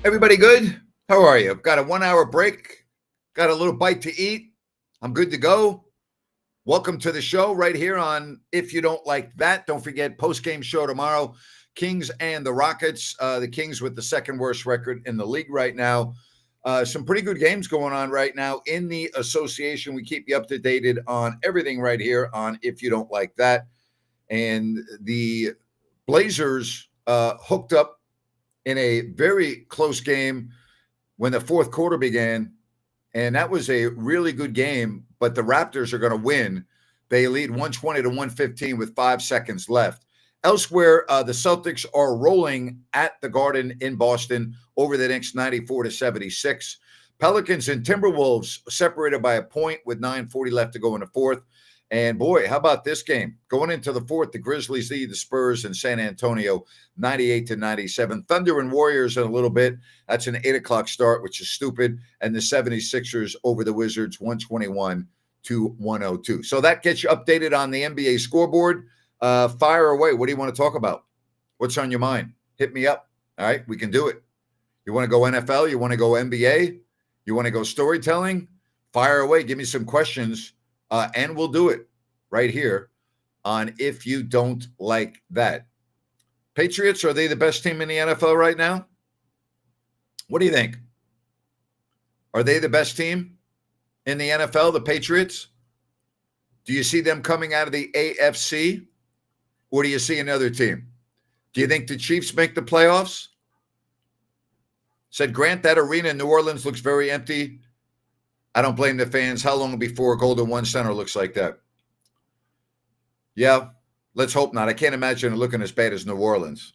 Everybody good? How are you? Got a 1 hour break, got a little bite to eat. I'm good to go. Welcome to the show right here on If You Don't Like That. Don't forget, post-game show tomorrow. Kings and the Rockets. The Kings with the second worst record in the league right now. Some pretty good games going on right now in the association. We keep you up to date on everything right here on If You Don't Like That. And the Blazers hooked up in a very close game when the fourth quarter began, and that was a really good game, but the Raptors are going to win. They lead 120-115 with 5 seconds left. Elsewhere, the Celtics are rolling at the Garden in Boston over the Knicks 94-76. Pelicans and Timberwolves separated by a point with 9:40 left to go in the fourth. And boy, how about this game? Going into the fourth, the Grizzlies lead the Spurs in San Antonio 98-97. Thunder and Warriors in a little bit. That's an 8 o'clock start, which is stupid. And the 76ers over the Wizards 121-102. So that gets you updated on the NBA scoreboard. Fire away. What do you want to talk about? What's on your mind? Hit me up. All right, we can do it. You want to go NFL? You want to go NBA? You want to go storytelling? Fire away. Give me some questions. And we'll do it right here on If You Don't Like That. Patriots, are they the best team in the NFL right now? What do you think? Are they the best team in the NFL, the Patriots? Do you see them coming out of the AFC? Or do you see another team? Do you think the Chiefs make the playoffs? Said Grant, that arena in New Orleans looks very empty. I don't blame the fans. How long before Golden One Center looks like that? Yeah, let's hope not. I can't imagine it looking as bad as New Orleans.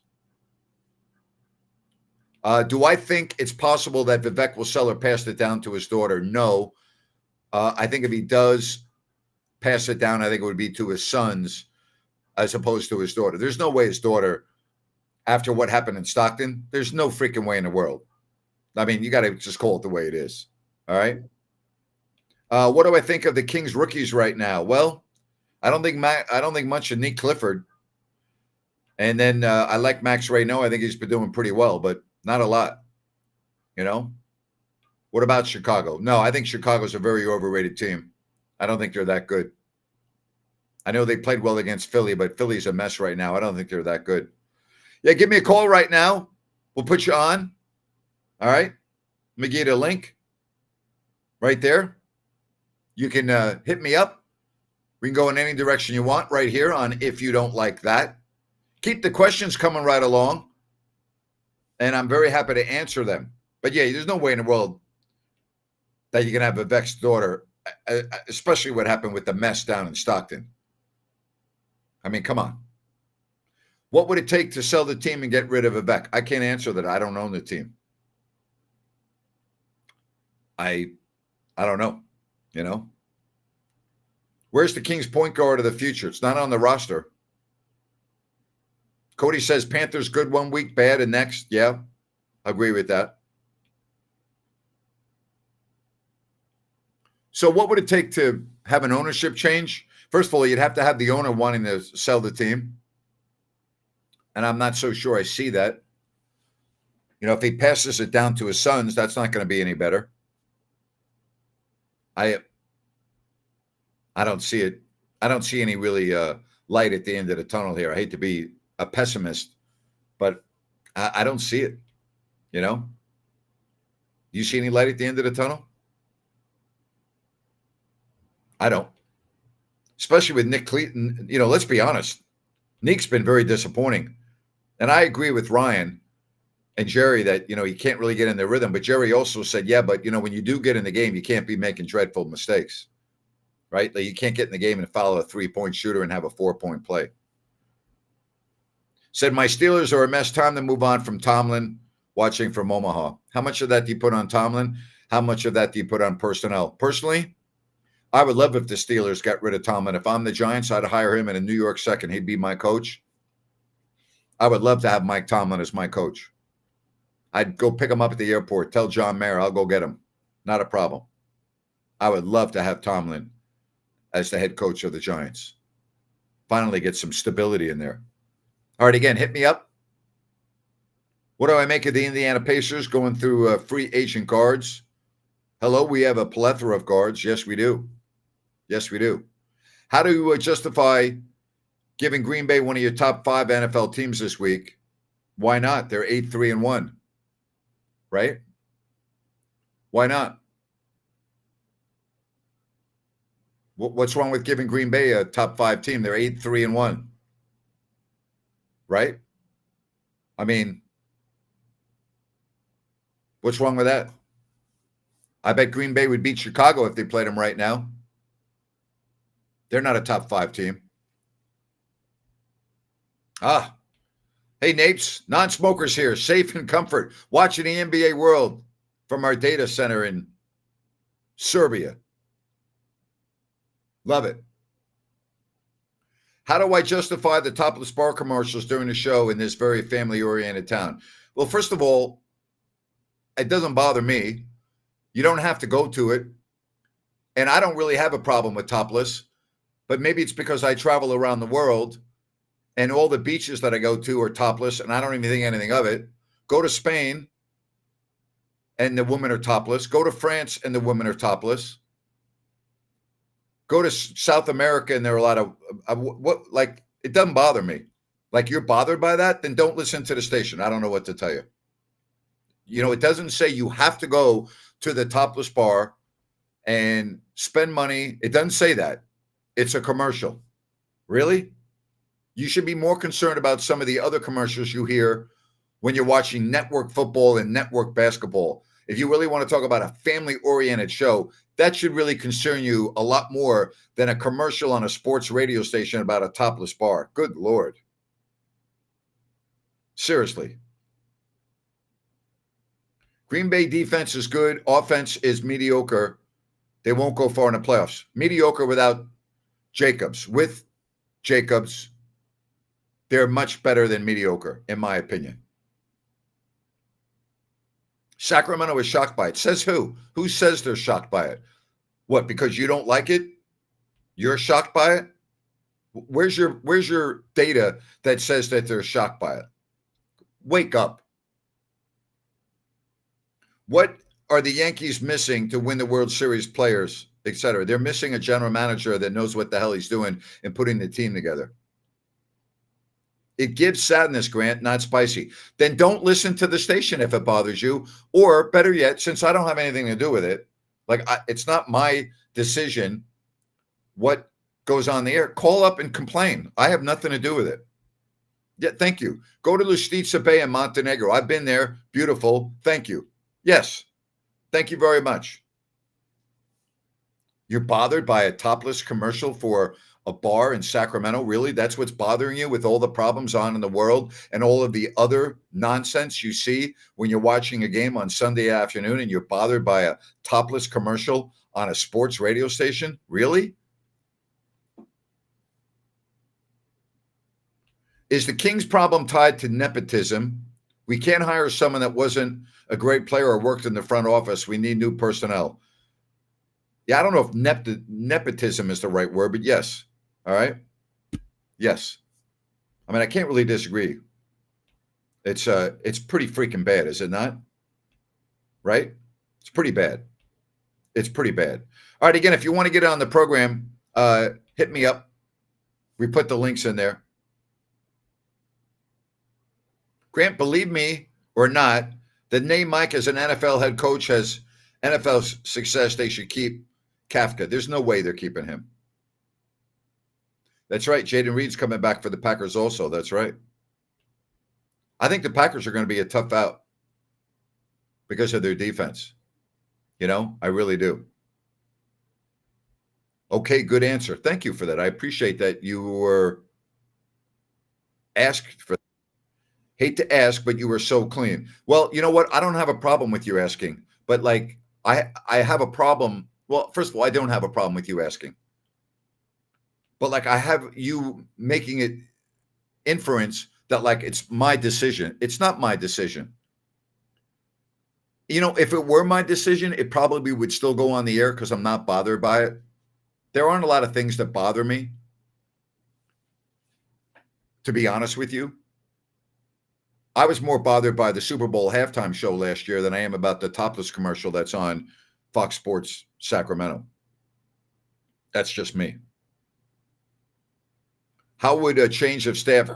Do I think it's possible that Vivek will sell or pass it down to his daughter? No. I think if he does pass it down, I think it would be to his sons as opposed to his daughter. There's no way his daughter, after what happened in Stockton, there's no freaking way in the world. I mean, you got to just call it the way it is. All right? What do I think of the Kings rookies right now? Well, I don't think much of Nick Clifford. And then I like Max Rayno. I think he's been doing pretty well, but not a lot. You know? What about Chicago? No, I think Chicago's a very overrated team. I don't think they're that good. I know they played well against Philly, but Philly's a mess right now. I don't think they're that good. Yeah, give me a call right now. We'll put you on. All right? Let me give you a link right there. You can hit me up. We can go in any direction you want right here on If You Don't Like That. Keep the questions coming right along, and I'm very happy to answer them. But, yeah, there's no way in the world that you can have Vivek's daughter, especially what happened with the mess down in Stockton. I mean, come on. What would it take to sell the team and get rid of Vivek? I can't answer that. I don't own the team. I don't know. You know, where's the Kings point guard of the future? It's not on the roster. Cody says Panthers good 1 week, bad and next. Yeah, I agree with that. So what would it take to have an ownership change? First of all, you'd have to have the owner wanting to sell the team. And I'm not so sure I see that. You know, if he passes it down to his sons, that's not going to be any better. I don't see it. I don't see any really light at the end of the tunnel here. I hate to be a pessimist, but I don't see it. You know? Do you see any light at the end of the tunnel? I don't. Especially with Nick Cleaton. You know, let's be honest. Nick's been very disappointing. And I agree with Ryan and Jerry that, you know, he can't really get in the rhythm. But Jerry also said, yeah, but, you know, when you do get in the game, you can't be making dreadful mistakes, right? Like you can't get in the game and follow a 3-point shooter and have a 4-point play. Said, my Steelers are a mess. Time to move on from Tomlin, watching from Omaha. How much of that do you put on Tomlin? How much of that do you put on personnel? Personally, I would love if the Steelers got rid of Tomlin. If I'm the Giants, I'd hire him in a New York second. He'd be my coach. I would love to have Mike Tomlin as my coach. I'd go pick him up at the airport. Tell John Mayer I'll go get him. Not a problem. I would love to have Tomlin as the head coach of the Giants. Finally get some stability in there. All right, again, hit me up. What do I make of the Indiana Pacers going through free agent guards? Hello, we have a plethora of guards. Yes, we do. Yes, we do. How do you justify giving Green Bay one of your top 5 NFL teams this week? Why not? They're 8-3-1, right? Why not? What's wrong with giving Green Bay a top 5 team? They're 8-3-1, right? I mean, what's wrong with that? I bet Green Bay would beat Chicago if they played them right now. They're not a top 5 team. Hey, Napes, non-smokers here, safe and comfort, watching the NBA World from our data center in Serbia. Love it. How do I justify the topless bar commercials during the show in this very family-oriented town? Well, first of all, it doesn't bother me. You don't have to go to it. And I don't really have a problem with topless, but maybe it's because I travel around the world and all the beaches that I go to are topless and I don't even think anything of it. Go to Spain and the women are topless. Go to France and the women are topless. Go to South America and there are a lot of it doesn't bother me. Like you're bothered by that, then don't listen to the station. I don't know what to tell you. You know, it doesn't say you have to go to the topless bar and spend money. It doesn't say that. It's a commercial. Really? You should be more concerned about some of the other commercials you hear when you're watching network football and network basketball. If you really want to talk about a family-oriented show, that should really concern you a lot more than a commercial on a sports radio station about a topless bar. Good Lord. Seriously. Green Bay defense is good. Offense is mediocre. They won't go far in the playoffs. Mediocre without Jacobs. With Jacobs, they're much better than mediocre, in my opinion. Sacramento is shocked by it. Says who? Who says they're shocked by it? What, because you don't like it? You're shocked by it? Where's your data that says that they're shocked by it? Wake up. What are the Yankees missing to win the World Series, players, et cetera? They're missing a general manager that knows what the hell he's doing in putting the team together. It gives sadness, Grant, not spicy. Then don't listen to the station if it bothers you. Or better yet, since I don't have anything to do with it, it's not my decision what goes on the air, call up and complain. I have nothing to do with it. Yeah, thank you. Go to Lustiza Bay in Montenegro. I've been there. Beautiful. Thank you. Yes. Thank you very much. You're bothered by a topless commercial for a bar in Sacramento? Really? That's what's bothering you with all the problems on in the world and all of the other nonsense you see when you're watching a game on Sunday afternoon and you're bothered by a topless commercial on a sports radio station? Really? Is the Kings problem tied to nepotism? We can't hire someone that wasn't a great player or worked in the front office. We need new personnel. Yeah, I don't know if nepotism is the right word, but yes. All right. Yes. I mean, I can't really disagree. It's pretty freaking bad, is it not? Right? It's pretty bad. It's pretty bad. All right. Again, if you want to get on the program, hit me up. We put the links in there. Grant, believe me or not, the name Mike as an NFL head coach has NFL success. They should keep Kafka. There's no way they're keeping him. That's right. Jaden Reed's coming back for the Packers also. That's right. I think the Packers are going to be a tough out because of their defense. You know, I really do. Okay, good answer. Thank you for that. I appreciate that you were asked for. Hate to ask, but you were so clean. Well, you know what? I don't have a problem with you asking, but I have a problem. Well, first of all, I don't have a problem with you asking. But I have you making it inference that it's my decision. It's not my decision. You know, if it were my decision, it probably would still go on the air because I'm not bothered by it. There aren't a lot of things that bother me, to be honest with you. I was more bothered by the Super Bowl halftime show last year than I am about the topless commercial that's on Fox Sports Sacramento. That's just me. How would a change of staff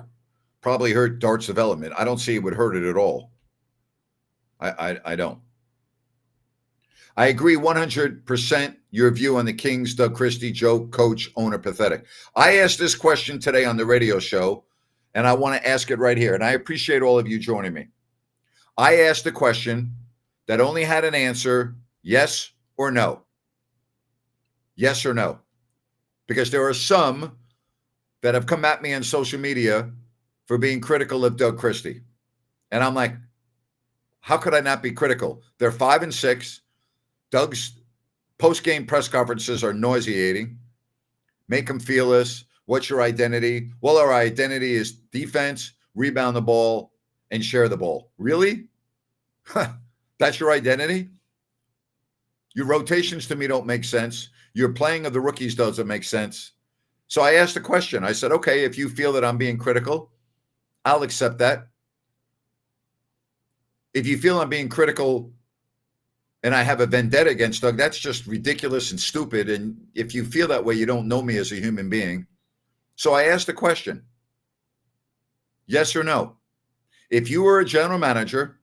probably hurt Dart's development? I don't see it would hurt it at all. I don't. I agree 100% your view on the Kings, Doug Christie, joke, coach, owner, pathetic. I asked this question today on the radio show, and I want to ask it right here, and I appreciate all of you joining me. I asked a question that only had an answer, yes or no. Yes or no. Because there are some that have come at me on social media for being critical of Doug Christie. And I'm like, how could I not be critical? They're 5-6. Doug's post-game press conferences are nauseating. Make them feel this. What's your identity? Well, our identity is defense, rebound the ball, and share the ball. Really? That's your identity? Your rotations to me don't make sense. Your playing of the rookies doesn't make sense. So I asked a question. I said, okay, if you feel that I'm being critical, I'll accept that. If you feel I'm being critical and I have a vendetta against Doug, that's just ridiculous and stupid. And if you feel that way, you don't know me as a human being. So I asked a question. Yes or no? If you were a general manager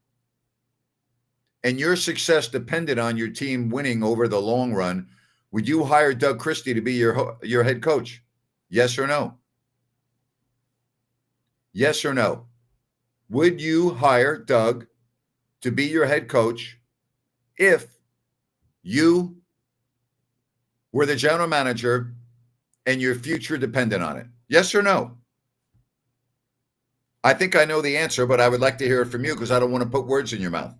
and your success depended on your team winning over the long run, would you hire Doug Christie to be your head coach? Yes or no? Yes or no? Would you hire Doug to be your head coach if you were the general manager and your future depended on it? Yes or no? I think I know the answer, but I would like to hear it from you because I don't want to put words in your mouth.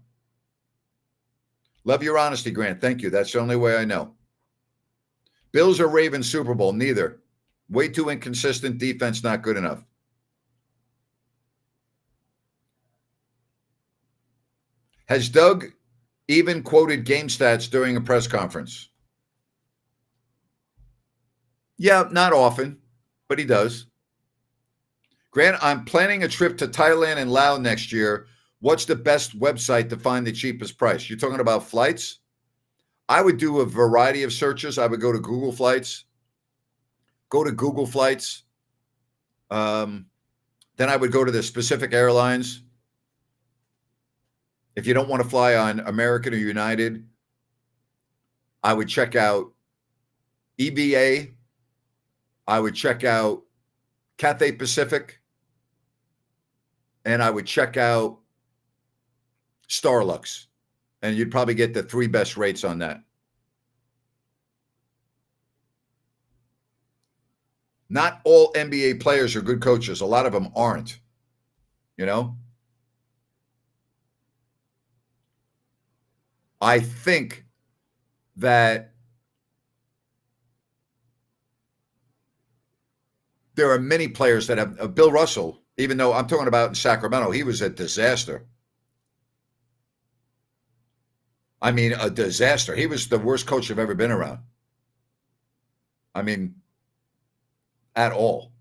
Love your honesty, Grant. Thank you. That's the only way I know. Bills or Ravens Super Bowl? Neither. Way too inconsistent. Defense not good enough. Has Doug even quoted game stats during a press conference? Yeah, not often, but he does. Grant, I'm planning a trip to Thailand and Laos next year. What's the best website to find the cheapest price? You're talking about flights? I would do a variety of searches. I would go to Google Flights. Then I would go to the specific airlines. If you don't want to fly on American or United, I would check out EVA. I would check out Cathay Pacific. And I would check out Starlux. And you'd probably get the 3 best rates on that. Not all NBA players are good coaches. A lot of them aren't, you know? I think that there are many players that have Bill Russell, even though I'm talking about in Sacramento, he was a disaster. I mean, a disaster. He was the worst coach I've ever been around. I mean, at all.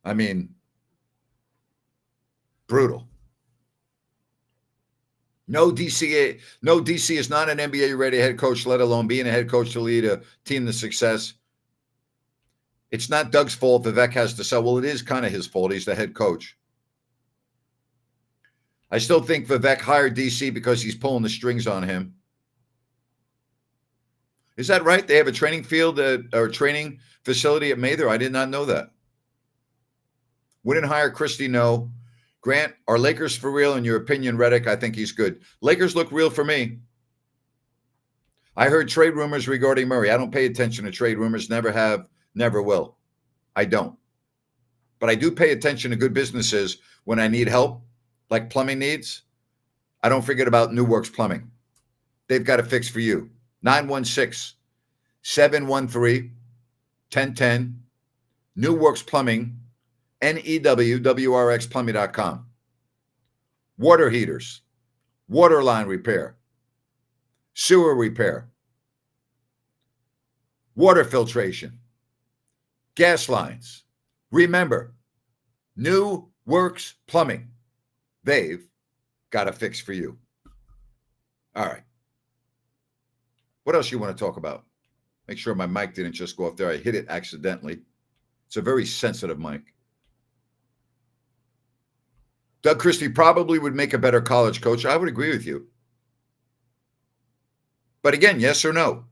I mean, brutal. No, DC is not an NBA ready head coach, let alone being a head coach to lead a team to success. It's not Doug's fault Vivek has to sell. Well, it is kind of his fault. He's the head coach. I still think Vivek hired DC because he's pulling the strings on him. Is that right? They have a training field or training facility at Mather? I did not know that. Wouldn't hire Christie? No. Grant, are Lakers for real? In your opinion, Reddick, I think he's good. Lakers look real for me. I heard trade rumors regarding Murray. I don't pay attention to trade rumors. Never have, never will. I don't. But I do pay attention to good businesses when I need help, like plumbing needs. I don't forget about New Works Plumbing. They've got a fix for you. 916-713-1010. New Works Plumbing, NEWWRXplumbing.com. Water heaters, water line repair, sewer repair, water filtration, gas lines. Remember, New Works Plumbing, they've got a fix for you. All right. What else you want to talk about? Make sure my mic didn't just go off there. I hit it accidentally. It's a very sensitive mic. Doug Christie probably would make a better college coach. I would agree with you. But again, yes or no?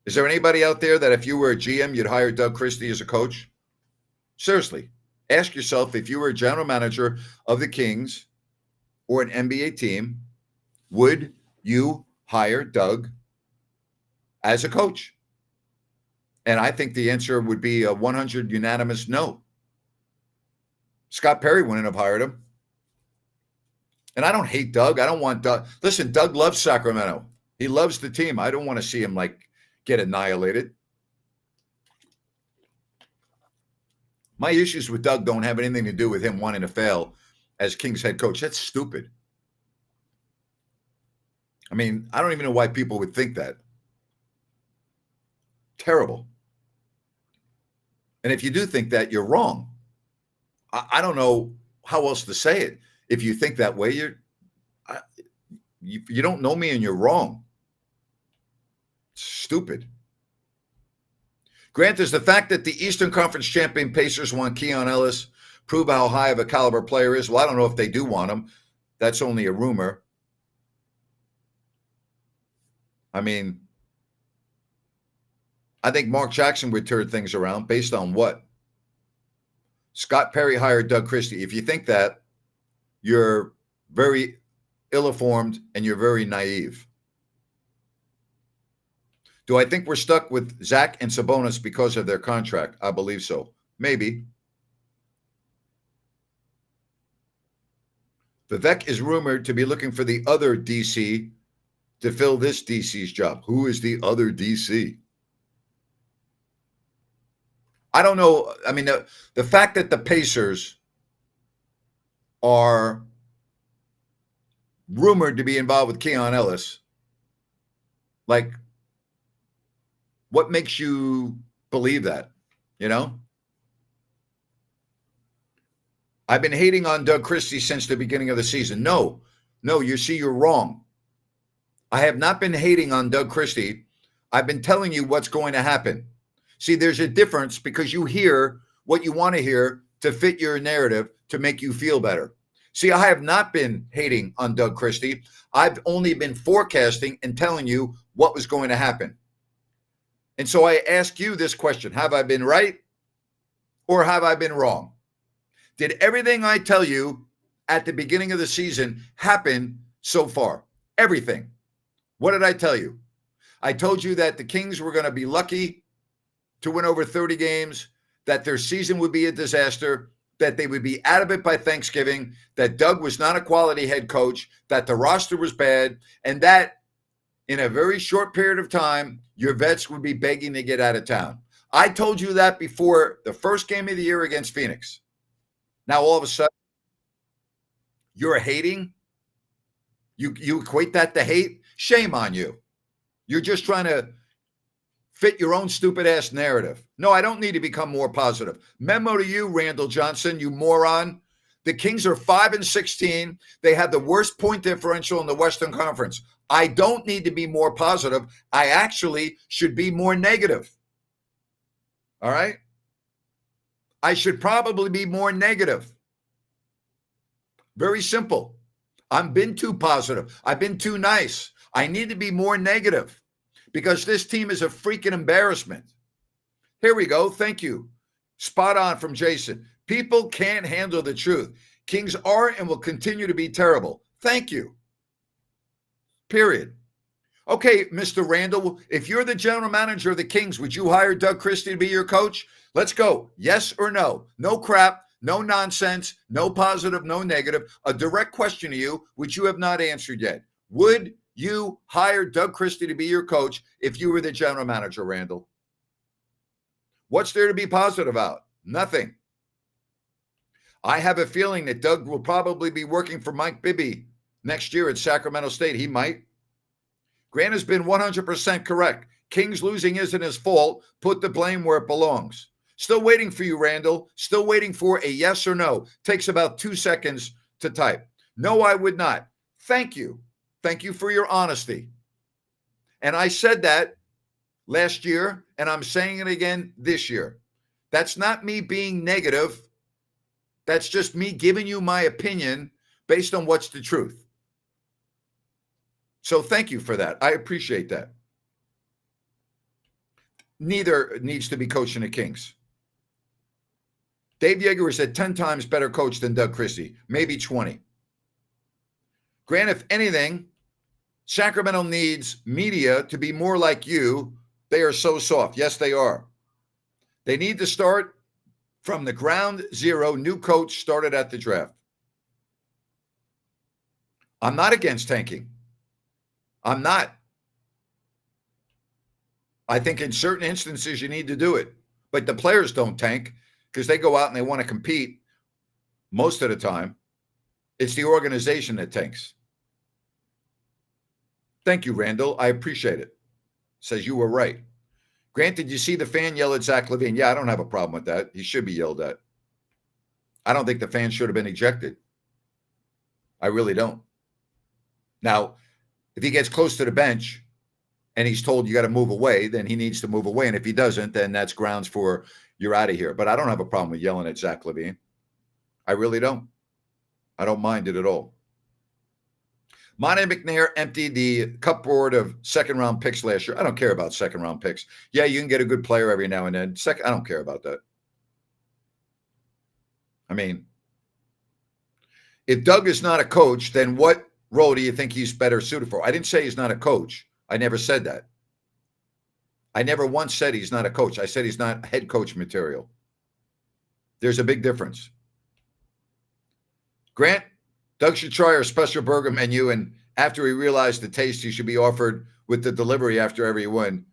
Is there anybody out there that if you were a GM, you'd hire Doug Christie as a coach? Seriously, ask yourself, if you were a general manager of the Kings or an NBA team, would you hire Doug as a coach? And I think the answer would be a 100 unanimous no. Scott Perry wouldn't have hired him. And I don't hate Doug. I don't want Doug. Listen, Doug loves Sacramento. He loves the team. I don't want to see him get annihilated. My issues with Doug don't have anything to do with him wanting to fail as Kings head coach. That's stupid. I mean, I don't even know why people would think that. Terrible. And if you do think that, you're wrong. I don't know how else to say it. If you think that way, you don't know me and you're wrong. Stupid. Grant, does the fact that the Eastern Conference champion Pacers want Keon Ellis prove how high of a caliber player is? Well, I don't know if they do want him. That's only a rumor. I mean, I think Mark Jackson would turn things around based on what? Scott Perry hired Doug Christie. If you think that, you're very ill-informed and you're very naive. Do I think we're stuck with Zach and Sabonis because of their contract? I believe so. Maybe. Vivek is rumored to be looking for the other DC to fill this DC's job. Who is the other DC? I don't know. I mean, the fact that the Pacers are rumored to be involved with Keon Ellis, what makes you believe that? I've been hating on Doug Christie since the beginning of the season. No, you see, you're wrong. I have not been hating on Doug Christie. I've been telling you what's going to happen. See, there's a difference because you hear what you want to hear to fit your narrative to make you feel better. See, I have not been hating on Doug Christie. I've only been forecasting and telling you what was going to happen. And so I ask you this question: have I been right or have I been wrong? Did everything I tell you at the beginning of the season happen so far? Everything. What did I tell you? I told you that the Kings were going to be lucky to win over 30 games, that their season would be a disaster, that they would be out of it by Thanksgiving, that Doug was not a quality head coach, that the roster was bad, and that in a very short period of time, your vets would be begging to get out of town. I told you that before the first game of the year against Phoenix. Now, all of a sudden, you're hating? You equate that to hate? Shame on you. You're just trying to fit your own stupid ass narrative. No, I don't need to become more positive. Memo to you, Randall Johnson, you moron. The Kings are 5-16. They have the worst point differential in the Western Conference. I don't need to be more positive. I actually should be more negative. All right? I should probably be more negative. Very simple. I've been too positive. I've been too nice. I need to be more negative because this team is a freaking embarrassment. Here we go. Thank you. Spot on from Jason. People can't handle the truth. Kings are and will continue to be terrible. Thank you. Period. Okay, Mr. Randall, if you're the general manager of the Kings, would you hire Doug Christie to be your coach? Let's go. Yes or no? No crap, no nonsense, no positive, no negative. A direct question to you, which you have not answered yet. Would you hire Doug Christie to be your coach if you were the general manager, Randall? What's there to be positive about? Nothing. I have a feeling that Doug will probably be working for Mike Bibby next year at Sacramento State. He might. Grant has been 100% correct. Kings losing isn't his fault. Put the blame where it belongs. Still waiting for you, Randall. Still waiting for a yes or no. Takes about 2 seconds to type. No, I would not. Thank you. Thank you for your honesty. And I said that last year, and I'm saying it again this year. That's not me being negative. That's just me giving you my opinion based on what's the truth. So thank you for that. I appreciate that. Neither needs to be coaching the Kings. Dave Yeager is a 10 times better coach than Doug Christie, maybe 20. Grant, if anything, Sacramento needs media to be more like you. They are so soft. Yes, they are. They need to start from the ground zero. New coach started at the draft. I'm not against tanking. I'm not. I think in certain instances you need to do it. But the players don't tank because they go out and they want to compete most of the time. It's the organization that tanks. Thank you, Randall. I appreciate it. Says you were right. Grant, did you see the fan yell at Zach LaVine? Yeah, I don't have a problem with that. He should be yelled at. I don't think the fan should have been ejected. I really don't. Now, if he gets close to the bench and he's told you got to move away, then he needs to move away. And if he doesn't, then that's grounds for you're out of here. But I don't have a problem with yelling at Zach LaVine. I really don't. I don't mind it at all. Monte McNair emptied the cupboard of second-round picks last year. I don't care about second-round picks. Yeah, you can get a good player every now and then. I don't care about that. I mean, if Doug is not a coach, then what role do you think he's better suited for? I didn't say he's not a coach. I never said that. I never once said he's not a coach. I said he's not head coach material. There's a big difference. Grant, Doug should try our special burger menu, and after he realized the taste, he should be offered with the delivery after every win.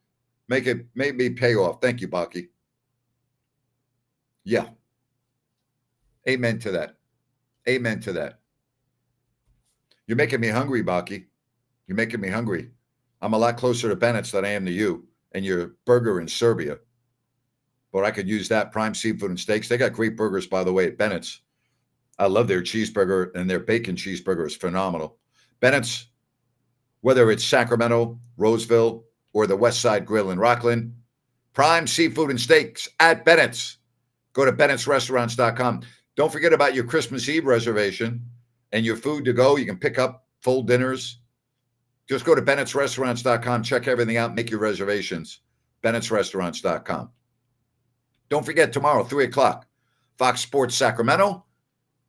Make me pay off. Thank you, Baki. Yeah. Amen to that. Amen to that. You're making me hungry, Baki. You're making me hungry. I'm a lot closer to Bennett's than I am to you and your burger in Serbia. But I could use that. Prime Seafood and Steaks. They got great burgers, by the way, at Bennett's. I love their cheeseburger, and their bacon cheeseburger is phenomenal. Bennett's, whether it's Sacramento, Roseville, or the West Side Grill in Rockland, Prime Seafood and Steaks at Bennett's. Go to Bennett'sRestaurants.com. Don't forget about your Christmas Eve reservation and your food to go. You can pick up full dinners. Just go to Bennett'sRestaurants.com. Check everything out. Make your reservations. Bennett'sRestaurants.com. Don't forget tomorrow, 3 o'clock, Fox Sports Sacramento.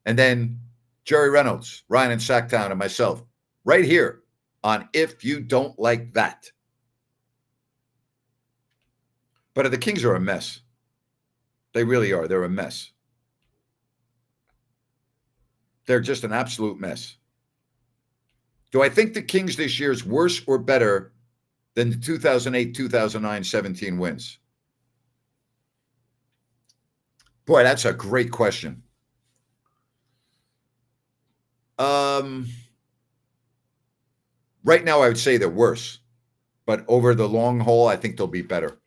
And then Jerry Reynolds, Ryan in Sacktown, and myself right here on If You Don't Like That. But the Kings are a mess. They really are. They're a mess. They're just an absolute mess. Do I think the Kings this year is worse or better than the 2008, 2009, 17 wins? Boy, that's a great question. Right now, I would say they're worse, but over the long haul, I think they'll be better.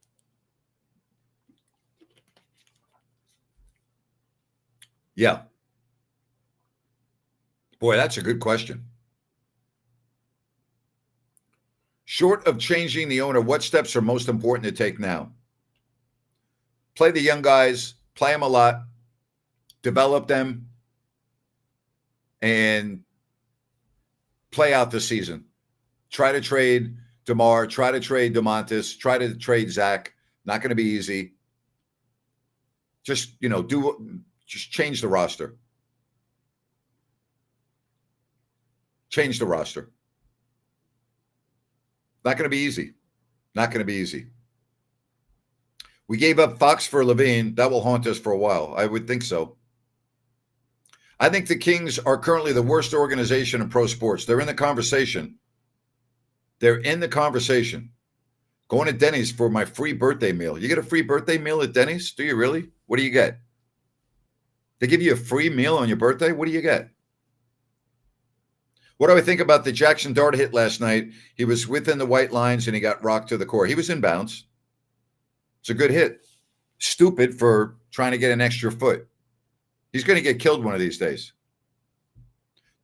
Yeah. Boy, that's a good question. Short of changing the owner, what steps are most important to take now? Play the young guys, play them a lot, develop them, and play out the season. Try to trade DeMar, try to trade DeMontis, try to trade Zach. Not going to be easy. Just, just change the roster. Change the roster. Not going to be easy. Not going to be easy. We gave up Fox for LaVine. That will haunt us for a while. I would think so. I think the Kings are currently the worst organization in pro sports. They're in the conversation. They're in the conversation. Going to Denny's for my free birthday meal. You get a free birthday meal at Denny's? Do you really? What do you get? They give you a free meal on your birthday? What do you get? What do I think about the Jackson Dart hit last night? He was within the white lines and he got rocked to the core. He was in bounds. It's a good hit. Stupid for trying to get an extra foot. He's going to get killed one of these days.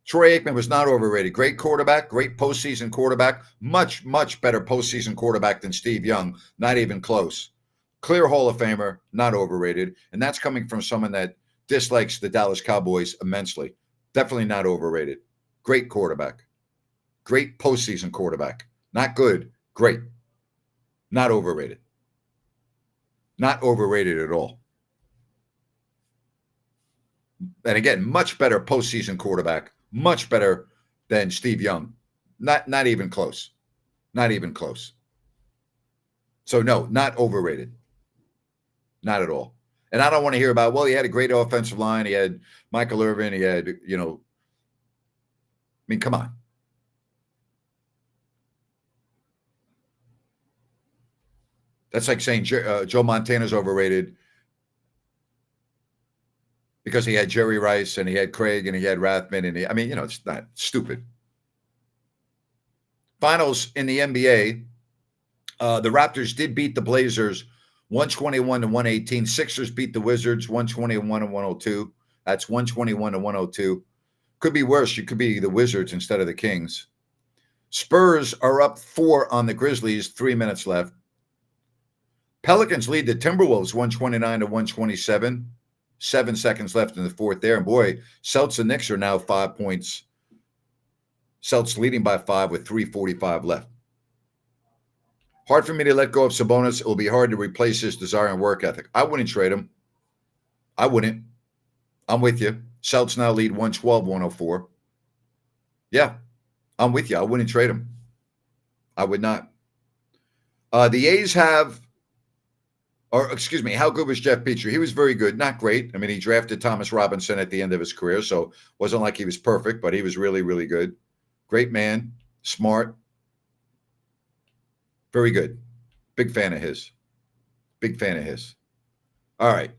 Troy Aikman was not overrated. Great quarterback, great postseason quarterback, much, much better postseason quarterback than Steve Young. Not even close. Clear Hall of Famer, not overrated. And that's coming from someone that dislikes the Dallas Cowboys immensely. Definitely not overrated. Great quarterback. Great postseason quarterback. Not good, great. Not overrated. Not overrated at all. And again, much better postseason quarterback. Much better than Steve Young. Not even close. Not even close. So no, not overrated. Not at all. And I don't want to hear about, well, he had a great offensive line. He had Michael Irvin. He had, I mean, come on. That's like saying Joe Montana's overrated because he had Jerry Rice and he had Craig and he had Rathman. And it's not stupid. Finals in the NBA, the Raptors did beat the Blazers 121-118. Sixers beat the Wizards 121-102. That's 121-102. Could be worse. You could be the Wizards instead of the Kings. Spurs are up 4 on the Grizzlies, 3 minutes left. Pelicans lead the Timberwolves 129-127. 7 seconds left in the fourth there. And boy, Celtics and Knicks are now 5 points. Celtics leading by 5 with 3:45 left. Hard for me to let go of Sabonis. It will be hard to replace his desire and work ethic. I wouldn't trade him. I wouldn't. I'm with you. Celtics now lead 112-104. Yeah, I'm with you. I wouldn't trade him. I would not. The A's have, or excuse me, how good was Jeff Petrie? He was very good. Not great. I mean, he drafted Thomas Robinson at the end of his career, so it wasn't like he was perfect, but he was really, really good. Great man. Smart. Very good. Big fan of his. Big fan of his. All right.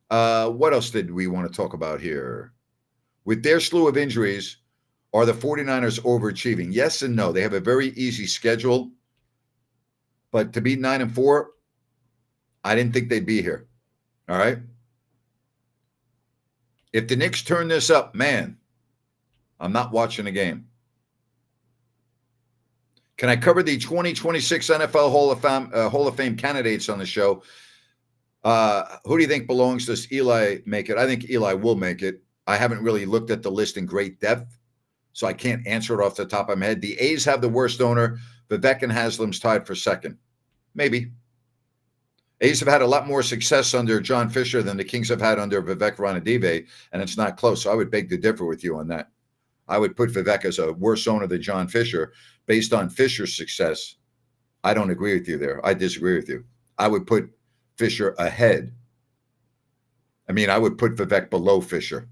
What else did we want to talk about here? With their slew of injuries, are the 49ers overachieving? Yes and no. They have a very easy schedule. But to be 9-4, I didn't think they'd be here. All right. If the Knicks turn this up, man, I'm not watching the game. Can I cover the 2026 NFL Hall of Fame candidates on the show? Who do you think belongs? Does Eli make it? I think Eli will make it. I haven't really looked at the list in great depth, so I can't answer it off the top of my head. The A's have the worst owner. Vivek and Haslam's tied for second. Maybe. A's have had a lot more success under John Fisher than the Kings have had under Vivek Ranadive, and it's not close. So I would beg to differ with you on that. I would put Vivek as a worse owner than John Fisher based on Fisher's success. I don't agree with you there. I disagree with you. I would put Fisher ahead. I mean, I would put Vivek below Fisher.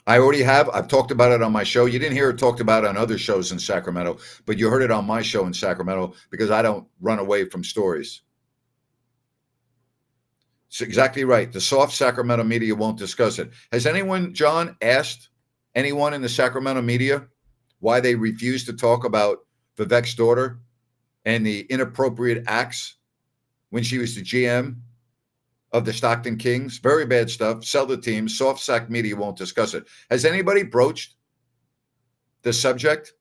I already have. I've talked about it on my show. You didn't hear it talked about on other shows in Sacramento, but you heard it on my show in Sacramento because I don't run away from stories. It's exactly right. The soft Sacramento media won't discuss it. Has anyone, John, asked anyone in the Sacramento media why they refuse to talk about Vivek's daughter and the inappropriate acts when she was the GM of the Stockton Kings? Very bad stuff. Sell the team. Soft sack media won't discuss it. Has anybody broached the subject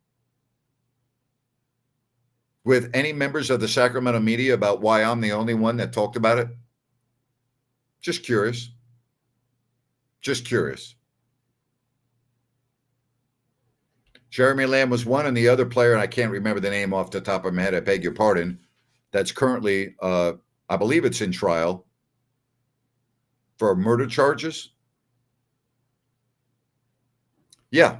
with any members of the Sacramento media about why I'm the only one that talked about it? Just curious. Just curious. Jeremy Lamb was one, and the other player, and I can't remember the name off the top of my head, I beg your pardon, that's currently, I believe it's in trial for murder charges. Yeah,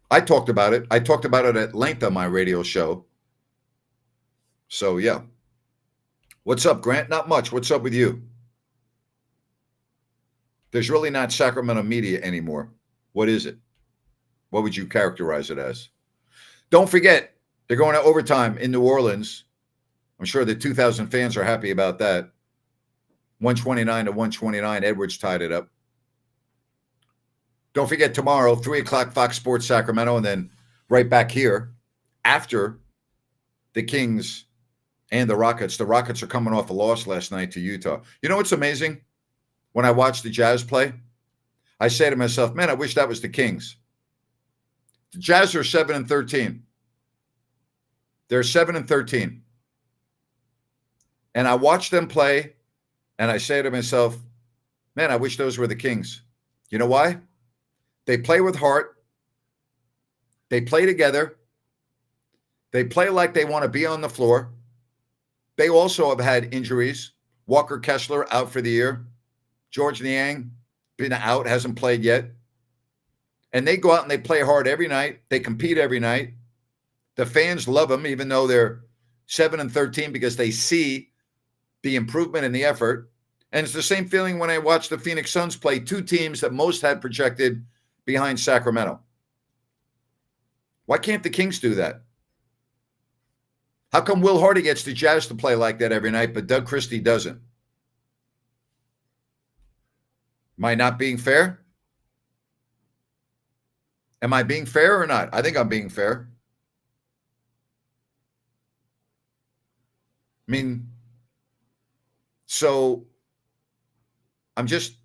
I talked about it. I talked about it at length on my radio show. So, yeah. What's up, Grant? Not much. What's up with you? There's really not Sacramento media anymore. What is it? What would you characterize it as? Don't forget, they're going to overtime in New Orleans. I'm sure the 2,000 fans are happy about that. 129-129. Edwards tied it up. Don't forget tomorrow, 3 o'clock, Fox Sports Sacramento, and then right back here after the Kings and the Rockets. The Rockets are coming off a loss last night to Utah. You know what's amazing? When I watch the Jazz play, I say to myself, man, I wish that was the Kings. The Jazz are 7-13. They're 7-13. And I watch them play, and I say to myself, man, I wish those were the Kings. You know why? They play with heart. They play together. They play like they want to be on the floor. They also have had injuries. Walker Kessler out for the year. George Niang been out, hasn't played yet. And they go out and they play hard every night. They compete every night. The fans love them, even though they're 7-13, because they see the improvement in the effort. And it's the same feeling when I watch the Phoenix Suns play two teams that most had projected behind Sacramento. Why can't the Kings do that? How come Will Hardy gets the Jazz to play like that every night, but Doug Christie doesn't? Am I not being fair? Am I being fair or not? I think I'm being fair. I mean, so I'm just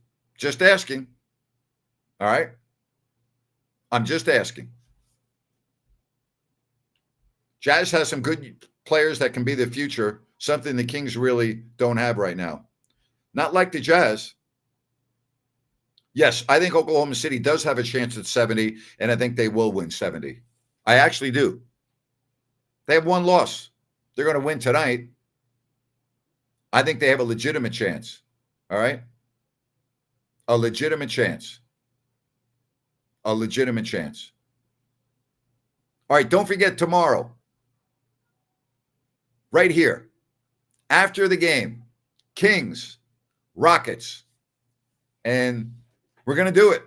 asking. All right? I'm just asking. Jazz has some good players that can be the future, something the Kings really don't have right now. Not like the Jazz. Yes, I think Oklahoma City does have a chance at 70, and I think they will win 70. I actually do. They have one loss. They're going to win tonight. I think they have a legitimate chance. All right? A legitimate chance. A legitimate chance. All right, don't forget tomorrow, right here, after the game, Kings, Rockets, and we're going to do it.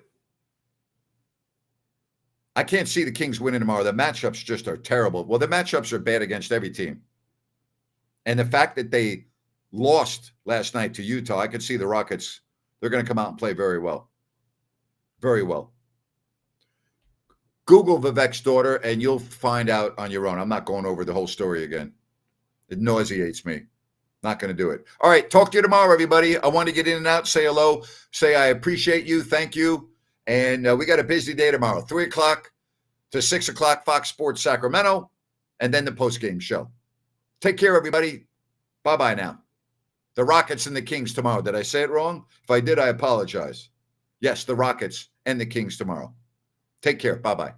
I can't see the Kings winning tomorrow. The matchups just are terrible. Well, the matchups are bad against every team. And the fact that they lost last night to Utah, I could see the Rockets, they're going to come out and play very well. Very well. Google Vivek's daughter, and you'll find out on your own. I'm not going over the whole story again. It nauseates me. Not going to do it. All right. Talk to you tomorrow, everybody. I want to get in and out, say hello, say I appreciate you. Thank you. And we got a busy day tomorrow, 3 o'clock to 6 o'clock, Fox Sports Sacramento, and then the postgame show. Take care, everybody. Bye-bye now. The Rockets and the Kings tomorrow. Did I say it wrong? If I did, I apologize. Yes, the Rockets and the Kings tomorrow. Take care. Bye-bye.